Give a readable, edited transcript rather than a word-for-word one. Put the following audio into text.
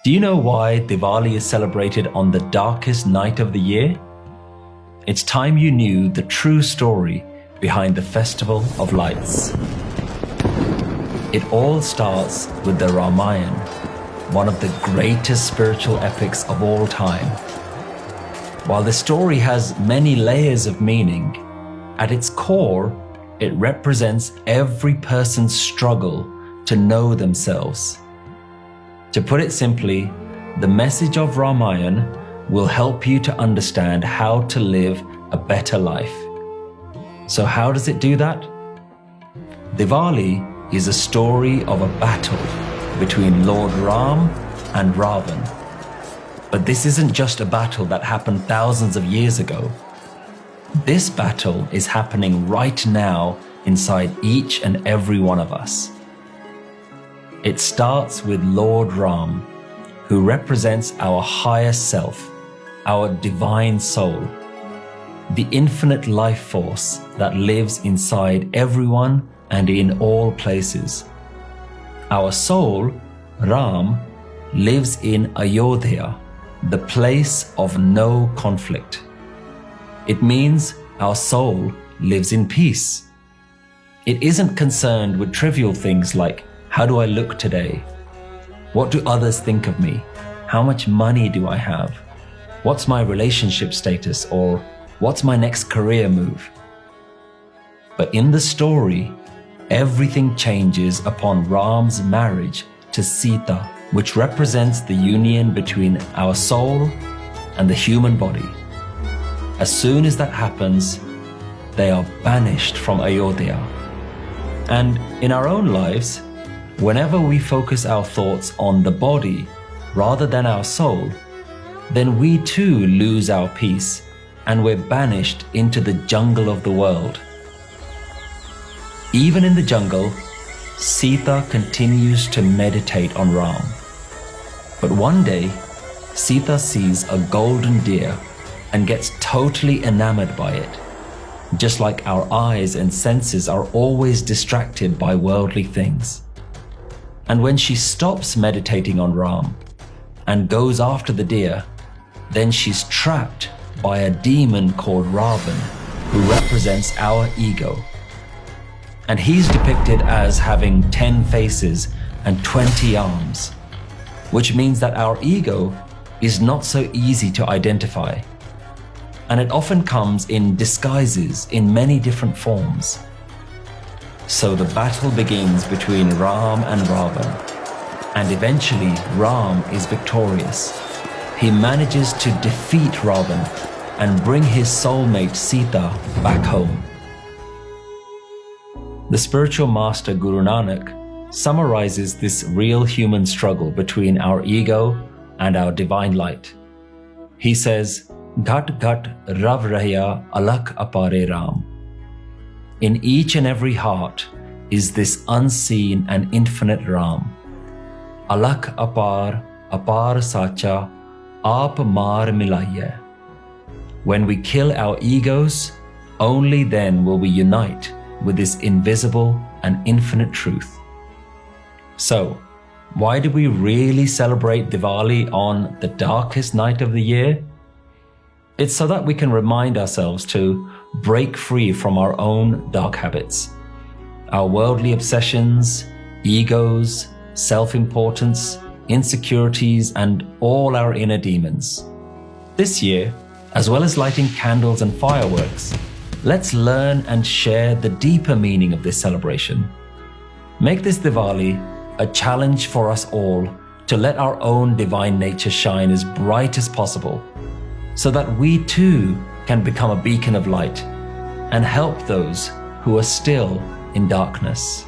Do you know why Diwali is celebrated on the darkest night of the year? It's time you knew the true story behind the Festival of Lights. It all starts with the Ramayana, one of the greatest spiritual epics of all time. While the story has many layers of meaning, at its core, it represents every person's struggle to know themselves. To put it simply, the message of Ramayana will help you to understand how to live a better life. So how does it do that? Diwali is a story of a battle between Lord Ram and Ravan. But this isn't just a battle that happened thousands of years ago. This battle is happening right now inside each and every one of us. It starts with Lord Ram, who represents our higher self, our divine soul, the infinite life force that lives inside everyone and in all places. Our soul, Ram, lives in Ayodhya, the place of no conflict. It means our soul lives in peace. It isn't concerned with trivial things like, how do I look today? What do others think of me? How much money do I have? What's my relationship status? Or what's my next career move? But in the story, everything changes upon Ram's marriage to Sita, which represents the union between our soul and the human body. As soon as that happens, they are banished from Ayodhya. And in our own lives, whenever we focus our thoughts on the body rather than our soul, then we too lose our peace and we're banished into the jungle of the world. Even in the jungle, Sita continues to meditate on Ram. But one day, Sita sees a golden deer and gets totally enamored by it, just like our eyes and senses are always distracted by worldly things. And when she stops meditating on Ram and goes after the deer, then she's trapped by a demon called Ravan, who represents our ego. And he's depicted as having 10 faces and 20 arms, which means that our ego is not so easy to identify. And it often comes in disguises in many different forms. So the battle begins between Ram and Ravan, and eventually Ram is victorious. He manages to defeat Ravan and bring his soulmate Sita back home. The spiritual master Guru Nanak summarizes this real human struggle between our ego and our divine light. He says, Ghat ghat rav rahya alak apare Ram. In each and every heart is this unseen and infinite Ram. Alak apar, apar sacha, aap maar milaiye. When we kill our egos, only then will we unite with this invisible and infinite truth. So, why do we really celebrate Diwali on the darkest night of the year? It's so that we can remind ourselves to break free from our own dark habits, our worldly obsessions, egos, self-importance, insecurities, and all our inner demons. This year, as well as lighting candles and fireworks, let's learn and share the deeper meaning of this celebration. Make this Diwali a challenge for us all to let our own divine nature shine as bright as possible, so that we too can become a beacon of light and help those who are still in darkness.